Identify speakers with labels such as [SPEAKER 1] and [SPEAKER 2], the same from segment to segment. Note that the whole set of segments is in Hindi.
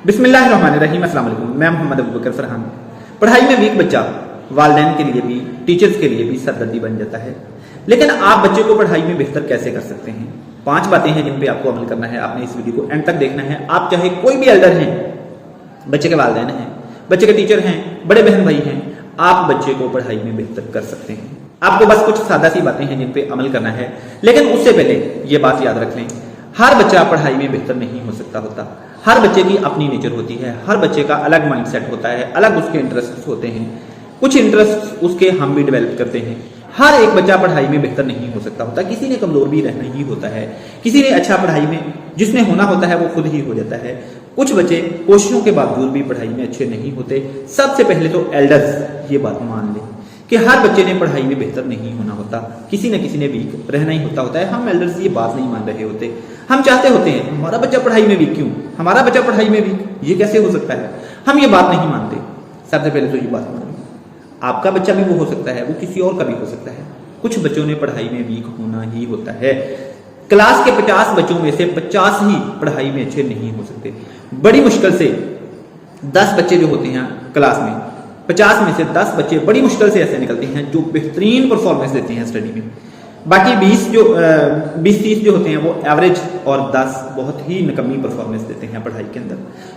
[SPEAKER 1] बिस्मिल्लाहिर्रहमानिर्रहीम। अस्सलाम वालेकुम। मैं मोहम्मद अबू बकर फरहान। पढ़ाई में वीक बच्चा वालिदैन के लिए भी, टीचर्स के लिए भी सरदर्दी बन जाता है। लेकिन आप बच्चे को पढ़ाई में बेहतर कैसे कर सकते हैं? 5 बातें हैं जिन पे आपको अमल करना है। आपने इस वीडियो को एंड तक देखना है। आप चाहे कोई भी एल्डर हैं, बच्चे के वालिदैन हैं, बच्चे के टीचर हैं, बड़े बहन भाई हैं, आप बच्चे को पढ़ाई में बेहतर कर सकते हैं। आपको बस कुछ सादा सी बातें हैं जिन पे अमल करना है। लेकिन उससे पहले ये बात याद रख लें, हर बच्चा पढ़ाई में बेहतर नहीं हो सकता होता। हर बच्चे की अपनी नेचर होती है, हर बच्चे का अलग माइंडसेट होता है, अलग उसके इंटरेस्ट होते हैं। कुछ इंटरेस्ट उसके हम भी डेवलप करते हैं। हर एक बच्चा पढ़ाई में बेहतर नहीं हो सकता होता। किसी ने कमजोर भी रहना ही होता है, किसी ने अच्छा पढ़ाई में जिसने होना होता है वो खुद ही हो जाता है। कुछ बच्चे कोशिशों के बावजूद भी पढ़ाई में अच्छे नहीं होते। सबसे पहले तो एल्डर्स ये बात मान लें कि हर बच्चे ने पढ़ाई में बेहतर नहीं होना होता। किसी न किसी ने वीक रहना ही होता है। हम एल्डर्स ये बात नहीं मान रहे होते। हम चाहते होते हैं हमारा बच्चा पढ़ाई में वीक क्यों, हमारा बच्चा पढ़ाई में वीक, ये कैसे हो सकता है? हम ये बात नहीं मानते। सबसे पहले तो ये बात मानिए, आपका बच्चा भी वो हो सकता है, वो किसी और का भी हो सकता है। कुछ बच्चों ने पढ़ाई में वीक होना ही होता है। क्लास के 50 बच्चों में से 50 ही पढ़ाई में अच्छे नहीं हो सकते। बड़ी मुश्किल से 10 बच्चे जो होते हैं क्लास में, 50 में से 10 बच्चे बड़ी मुश्किल से ऐसे निकलते हैं जो बेहतरीन परफॉर्मेंस देते हैं स्टडी में। बाकी 20-30 जो होते हैं वो एवरेज, और 10 बहुत ही निकम्मी परफॉर्मेंस देते हैं पढ़ाई के अंदर।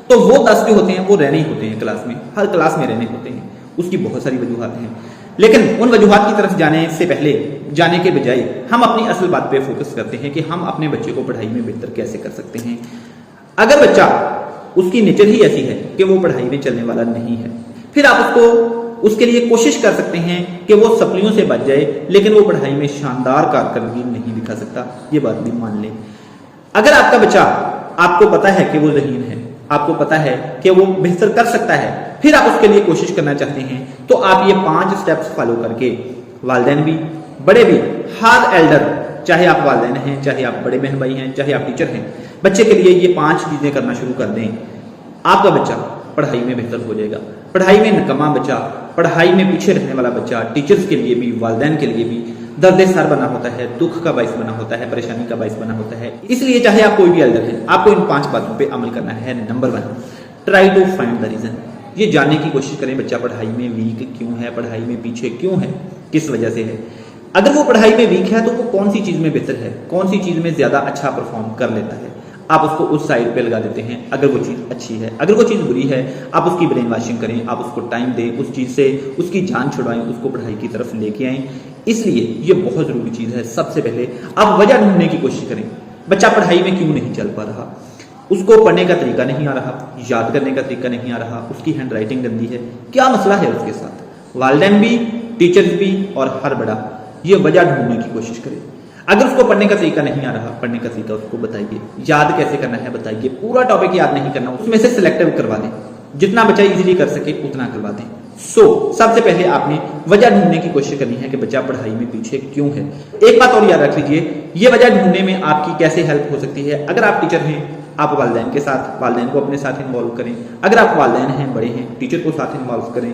[SPEAKER 1] तो वो 10 जो होते हैं वो रहने ही होते हैं क्लास में, हर क्लास में रहने होते हैं। उसकी बहुत सारी वजूहात हैं, लेकिन उन वजूहात की तरफ जाने के बजाय हम अपनी असल बात पे फोकस करते हैं कि हम अपने बच्चे को पढ़ाई में बेहतर कैसे कर सकते हैं। अगर बच्चा, उसकी नेचर ही ऐसी है कि वो पढ़ाई में चलने वाला नहीं है, फिर आप उसके लिए कोशिश कर सकते हैं कि वो सप्लियों से बच जाए, लेकिन वो पढ़ाई में शानदार कारकर्दगी नहीं दिखा सकता। ये बात भी मान लें। अगर आपका बच्चा, आपको पता है कि वो ज़हीन है, आपको पता है कि वो बेहतर कर सकता है, फिर आप उसके लिए कोशिश करना चाहते हैं, तो आप ये 5 स्टेप्स फॉलो करके, वालिदैन भी, बड़े भी, हर एल्डर, चाहे आप वालिदैन हैं, चाहे आप बड़े बहन भाई हैं, चाहे आप टीचर हैं, बच्चे के लिए ये 5 चीजें करना शुरू कर दें। आपका बच्चा पढ़ाई में बेहतर हो जाएगा। पढ़ाई में निकम्मा बच्चा, पढ़ाई में पीछे रहने वाला बच्चा, टीचर्स के लिए भी, वालिदैन के लिए भी दर्द सर बना होता है, दुख का बाइस बना होता है, परेशानी का बाइस बना होता है। इसलिए चाहे आप कोई भी एल्डर है, आपको इन 5 बातों पे अमल करना है। Number 1, try to find the reason. ये जानने की कोशिश करें बच्चा पढ़ाई में वीक क्यों है, पढ़ाई में पीछे क्यों है, किस वजह से है। अगर वो पढ़ाई में वीक है तो वो कौन सी चीज में बेहतर है, कौन सी चीज में ज्यादा अच्छा परफॉर्म कर लेता है, आप उसको उस साइड पे लगा देते हैं। अगर वो चीज अच्छी है, अगर वो चीज बुरी है, आप उसकी ब्रेन वॉशिंग करें, आप उसको टाइम दें, उस चीज से उसकी जान छुड़वाएं, उसको पढ़ाई की तरफ लेके आएं। इसलिए ये बहुत जरूरी चीज है। सबसे पहले आप वजह ढूंढने की कोशिश करें। बच्चा पढ़ाई में क्यों नहीं चल पा रहा? उसको पढ़ने का तरीका नहीं आ रहा, याद करने का तरीका नहीं आ रहा, उसकी हैंड राइटिंग गंदी है, क्या मसला है उसके साथ? वालिदैन भी, टीचर्स भी और हर बड़ा ये वजह ढूंढने की कोशिश करे। अगर उसको पढ़ने का तरीका नहीं आ रहा, पढ़ने का तरीका उसको बताइए। याद कैसे करना है बताइए। पूरा टॉपिक याद नहीं करना, उसमें से सिलेक्टिव करवा दें। जितना बच्चा इजीली कर सके उतना करवा दें। सबसे पहले आपने वजह ढूंढने की कोशिश करनी है कि बच्चा पढ़ाई में पीछे क्यों है। एक बात और याद रख लीजिए, ये वजह ढूंढने में आपकी कैसे हेल्प हो सकती है। अगर आप टीचर हैं, आप वालिदैन के साथ, वालिदैन को अपने साथ इन्वॉल्व करें। अगर आप वालिदैन हैं, बड़े हैं, टीचर को साथ इन्वॉल्व करें।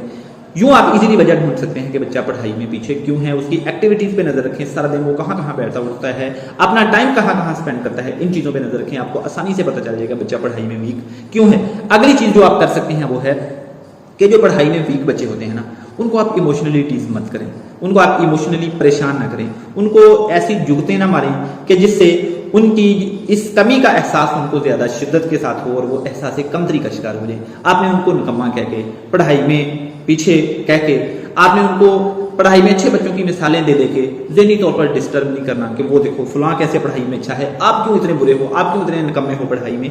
[SPEAKER 1] यूं आप इजीली वजह ढूंढ सकते हैं कि बच्चा पढ़ाई में पीछे क्यों है। उसकी एक्टिविटीज पे नजर रखें, सारा दिन वो कहाँ कहाँ बैठता उठता है, अपना टाइम कहाँ कहाँ स्पेंड करता है, इन चीजों पे नजर रखें। आपको आसानी से पता चल जाएगा बच्चा पढ़ाई में वीक क्यों है। अगली चीज जो आप कर सकते हैं वो है कि जो पढ़ाई में वीक बच्चे होते हैं ना, उनको आप इमोशनली टीज मत करें, उनको आप इमोशनली परेशान ना करें, उनको ऐसी जुगतें ना मारें कि जिससे उनकी इस कमी का एहसास उनको ज्यादा शिद्दत के साथ हो और वो एहसास कमतरी का शिकार हो जाए। आपने उनको निकम्मा कह के, पढ़ाई में पीछे कह के, आपने उनको पढ़ाई में अच्छे बच्चों की मिसालें दे के ज़हनी तौर पर डिस्टर्ब नहीं करना कि वो देखो फलां कैसे पढ़ाई में अच्छा है, आप क्यों इतने बुरे हो, आप क्यों इतने निकम्मे हो पढ़ाई में।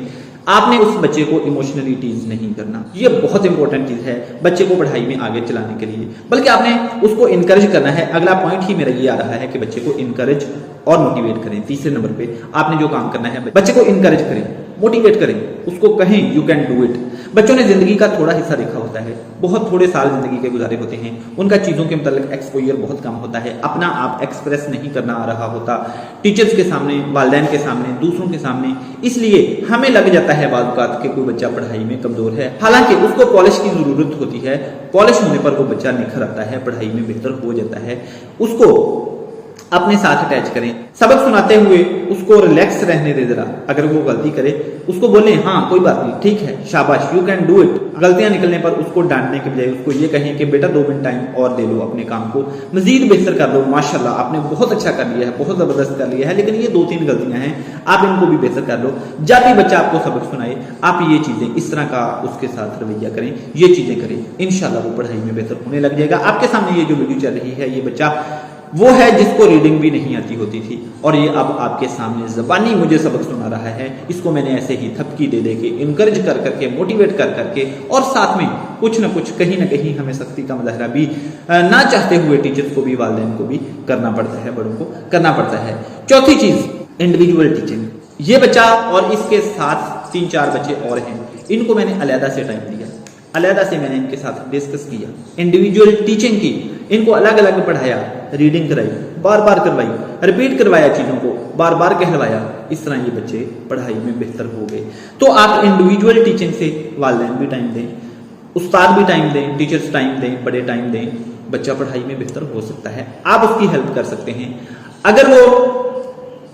[SPEAKER 1] आपने उस बच्चे को इमोशनली टीज नहीं करना। ये बहुत इंपॉर्टेंट चीज है बच्चे को पढ़ाई में आगे चलाने के लिए। बल्कि आपने उसको इनकरेज करना है। अगला पॉइंट ही मेरा ये आ रहा है कि बच्चे को इनकरेज और मोटिवेट करें। तीसरे नंबर पे आपने जो काम करना है, बच्चे को इनकरेज करें, मोटिवेट करें, उसको कहें यू कैन डू इट। बच्चों ने जिंदगी का थोड़ा हिस्सा देखा होता है, बहुत थोड़े साल जिंदगी के गुजारे होते हैं, उनका चीजों के मतलब एक्सपोजर बहुत कम होता है, अपना आप एक्सप्रेस नहीं करना आ रहा होता टीचर्स के सामने, वालिदैन के सामने, दूसरों के सामने। इसलिए हमें लग जाता है बात कि कोई बच्चा पढ़ाई में कमजोर है, हालांकि उसको पॉलिश की जरूरत होती है। पॉलिश होने पर वो बच्चा निखर आता है, पढ़ाई में बेहतर हो जाता है। उसको अपने साथ अटैच करें। सबक सुनाते हुए उसको रिलैक्स रहने दे जरा। अगर वो गलती करे उसको बोलें हाँ कोई बात नहीं, ठीक है, शाबाश, यू कैन डू इट। गलतियां निकलने पर उसको डांटने के बजाय उसको ये कहें कि बेटा 2 मिनट टाइम और दे लो, अपने काम को मजीद बेहतर कर लो, माशाल्लाह आपने बहुत अच्छा कर लिया है, बहुत जबरदस्त कर लिया है, लेकिन ये 2-3 गलतियां हैं, आप इनको भी बेहतर कर लो। जब भी बच्चा आपको सबक सुनाए आप ये चीजें इस तरह का उसके साथ रवैया करें, ये चीजें करें, इंशाल्लाह वो पढ़ाई में बेहतर होने लग जाएगा। आपके सामने ये जो वीडियो चल रही है, ये बच्चा वो है जिसको रीडिंग भी नहीं आती होती थी और ये अब आपके सामने ज़बानी मुझे सबक सुना रहा है। इसको मैंने ऐसे ही थपकी दे दे के, इनकरेज कर करके, मोटिवेट कर करके और साथ में कुछ ना कुछ कहीं ना कहीं हमें सख्ती का मुजाहरा भी ना चाहते हुए टीचर्स को भी, वालिदैन को भी करना पड़ता है, बड़ों को करना पड़ता है। चौथी चीज, इंडिविजुअल टीचिंग। ये बच्चा और इसके साथ 3-4 बच्चे और हैं, इनको मैंने अलहदा से टाइम दिया, अलहदा से मैंने इनके साथ डिस्कस किया, इंडिविजुअल टीचिंग की, इनको अलग अलग पढ़ाया, रीडिंग कराई, बार बार करवाई, रिपीट करवाया, चीजों को बार बार कहलवाया। इस तरह ये बच्चे पढ़ाई में बेहतर हो गए। तो आप इंडिविजुअल टीचिंग से वालिदैन भी टाइम दें, उस्ताद भी टाइम दें, टीचर्स टाइम दें, बड़े टाइम दें, बच्चा पढ़ाई में बेहतर हो सकता है। आप उसकी हेल्प कर सकते हैं। अगर वो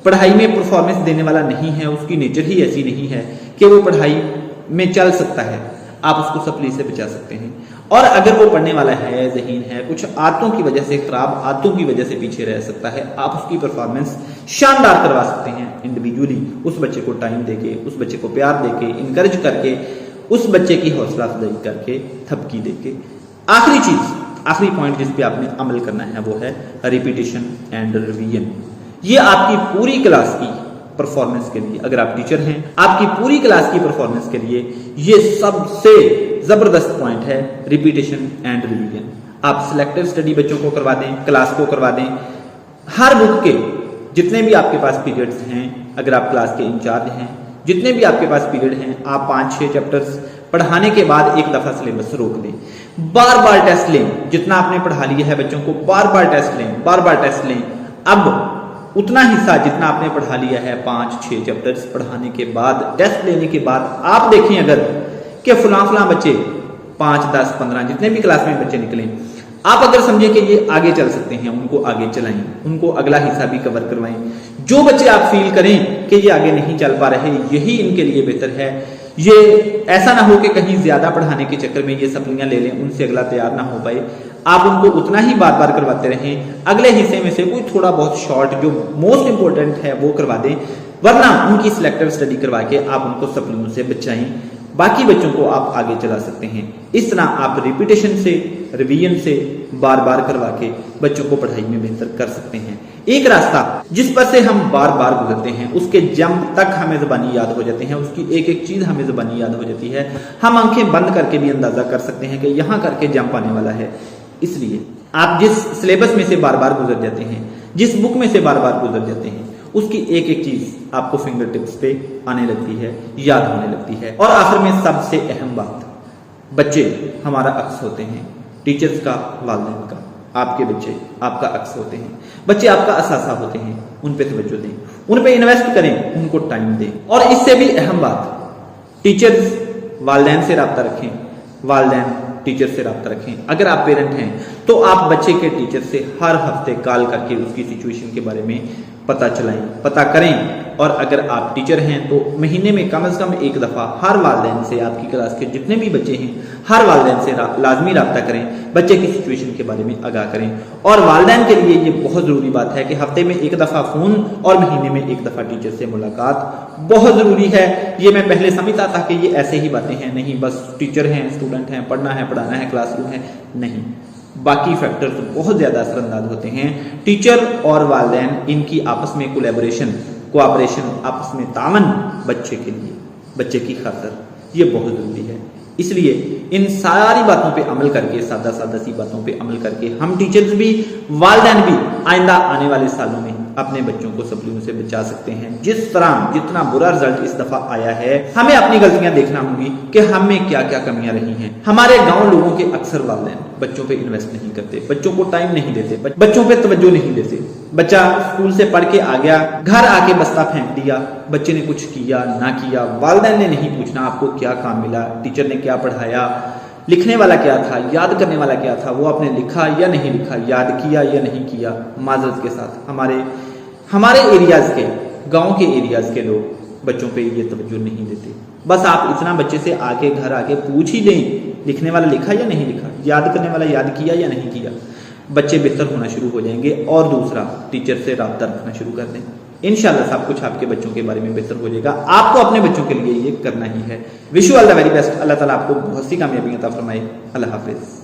[SPEAKER 1] पढ़ाई में परफॉर्मेंस देने वाला नहीं है, उसकी नेचर ही ऐसी नहीं है कि वो पढ़ाई में चल सकता है, आप उसको सप्ली से बचा सकते हैं। और अगर वो पढ़ने वाला है, ज़हीन है, कुछ आदतों की वजह से, खराब आदतों की वजह से पीछे रह सकता है, आप उसकी परफॉर्मेंस शानदार करवा सकते हैं इंडिविजुअली, उस बच्चे को टाइम देके, उस बच्चे को प्यार देके, इनकरेज करके, उस बच्चे की हौसला अफजाई करके, थपकी देके। आखिरी चीज, आखिरी पॉइंट जिस पे आपने अमल करना है वो है रिपीटिशन एंड रिवीजन। ये आपकी पूरी क्लास की परफॉर्मेंस के लिए, अगर आप टीचर हैं, आपकी पूरी क्लास की परफॉर्मेंस के लिए ये सबसे जबरदस्त पॉइंट है, रिपीटिशन एंड रिवीजन। आप सिलेक्टिव स्टडी बच्चों को करवा दें, क्लास को करवा दें, हर बुक के जितने भी आपके पास पीरियड्स हैं, अगर आप क्लास के इंचार्ज हैं, जितने भी आपके पास पीरियड हैं, आप 5-6 चैप्टर्स पढ़ाने के बाद एक दफा सिलेबस रोक दें, बार बार टेस्ट लें, जितना आपने पढ़ा लिया है बच्चों को बार बार टेस्ट लें, बार बार टेस्ट लें। अब उतना हिस्सा जितना आपने पढ़ा लिया है 5-6 चैप्टर्स पढ़ाने के बाद, टेस्ट लेने के बाद, आप देखें अगर कि फलां बच्चे 5, 10, 15 जितने भी क्लास में बच्चे निकले, आप अगर समझें कि ये आगे चल सकते हैं, उनको आगे चलाएं, उनको अगला हिस्सा भी कवर करवाएं। जो बच्चे आप फील करें कि ये आगे नहीं चल पा रहे, यही इनके लिए बेहतर है। ये ऐसा ना हो कि कहीं ज्यादा पढ़ाने के चक्कर में ये सप्लियां ले लें, उनसे अगला तैयार ना हो पाए। आप उनको उतना ही बार बार करवाते रहें, अगले हिस्से में से कोई थोड़ा बहुत शॉर्ट जो मोस्ट इंपोर्टेंट है वो करवा दें, वरना उनकी सिलेक्टिव स्टडी करवा के आप उनको सप्लियों से बचाएं, बाकी बच्चों को आप आगे चला सकते हैं। इस तरह आप रिपीटेशन से, रिवीजन से, बार बार करवा के बच्चों को पढ़ाई में बेहतर कर सकते हैं। एक रास्ता जिस पर से हम बार बार गुजरते हैं, उसके जंप तक हमें ज़बानी याद हो जाते हैं, उसकी एक एक चीज हमें ज़बानी याद हो जाती है, हम आंखें बंद करके भी अंदाजा कर सकते हैं कि यहां करके जंप आने वाला है। इसलिए आप जिस सिलेबस में से बार बार गुजर जाते हैं, जिस बुक में से बार बार गुजर जाते हैं, उसकी एक एक चीज आपको फिंगर टिप्स पे आने लगती है, याद होने लगती है। और आखिर में सबसे अहम बात, बच्चे हमारा अक्स होते हैं, टीचर्स का, वालिदैन का। आपके बच्चे आपका अक्स होते हैं, बच्चे आपका असासा होते हैं, उन पे तवज्जो दें, उन पे इन्वेस्ट करें, उनको टाइम दें। और इससे भी अहम बात, टीचर्स वालिदैन से रब्ता रखें, वालिदैन टीचर से रब्ता रखें। अगर आप पेरेंट हैं तो आप बच्चे के टीचर से हर हफ्ते कॉल करके उसकी सिचुएशन के बारे में पता चलाएं, पता करें। और अगर आप टीचर हैं तो महीने में कम से कम एक दफा हर वालिदैन से, आपकी क्लास के जितने भी बच्चे हैं, हर वालिदैन से लाजमी रब्ता करें, बच्चे की सिचुएशन के बारे में आगाह करें। और वालिदैन के लिए ये बहुत जरूरी बात है कि हफ्ते में एक दफा फोन और महीने में एक दफा टीचर से मुलाकात बहुत जरूरी है। ये मैं पहले समझता था कि ये ऐसे ही बातें हैं, नहीं बस टीचर हैं, स्टूडेंट हैं, पढ़ना है, पढ़ाना है, क्लासरूम है, नहीं, बाकी फैक्टर्स बहुत ज्यादा असरअंदाज होते हैं। टीचर और वालिदैन, इनकी आपस में कोलैबोरेशन, कोऑपरेशन, आपस में तावन बच्चे के लिए, बच्चे की खातिर, ये बहुत जरूरी है। इसलिए इन सारी बातों पे अमल करके, सादा सादा सी बातों पे अमल करके, हम टीचर्स भी, वालिदैन भी आइंदा आने वाले सालों में अपने बच्चों को सप्लियों से बचा सकते हैं। जिस तरह जितना बुरा रिजल्ट इस दफा आया है, हमें अपनी गलतियां देखना होंगी कि हमें क्या क्या कमियां रही हैं। हमारे गांव लोगों के अक्सर वालिदैन बच्चों पे इन्वेस्ट नहीं करते, बच्चों को टाइम नहीं देते, बच्चों पे तवज्जो नहीं देते। बच्चा स्कूल से पढ़ के आ गया, घर आके बस्ता फेंक दिया, बच्चे ने कुछ किया ना किया, वालिदैन ने नहीं पूछना आपको क्या काम मिला, टीचर ने क्या पढ़ाया, लिखने वाला क्या था, याद करने वाला क्या था, वो आपने लिखा या नहीं लिखा, याद किया या नहीं किया, माजरत के साथ हमारे एरियाज के, गांव के एरियाज के लोग बच्चों पे ये तवज्जो नहीं देते। बस आप इतना बच्चे से आके घर आके पूछ ही लें, लिखने वाला लिखा या नहीं लिखा, याद करने वाला याद किया या नहीं किया, बच्चे बेहतर होना शुरू हो जाएंगे। और दूसरा, टीचर से राब्ता रखना शुरू कर दें। इंशाल्लाह सब कुछ आपके बच्चों के बारे में बेहतर हो जाएगा। आपको अपने बच्चों के लिए ये करना ही है। Wish you all the very best. Allah Taala आपको बहुत सी कामयाबी अता फरमाए। अल्लाह हाफिज।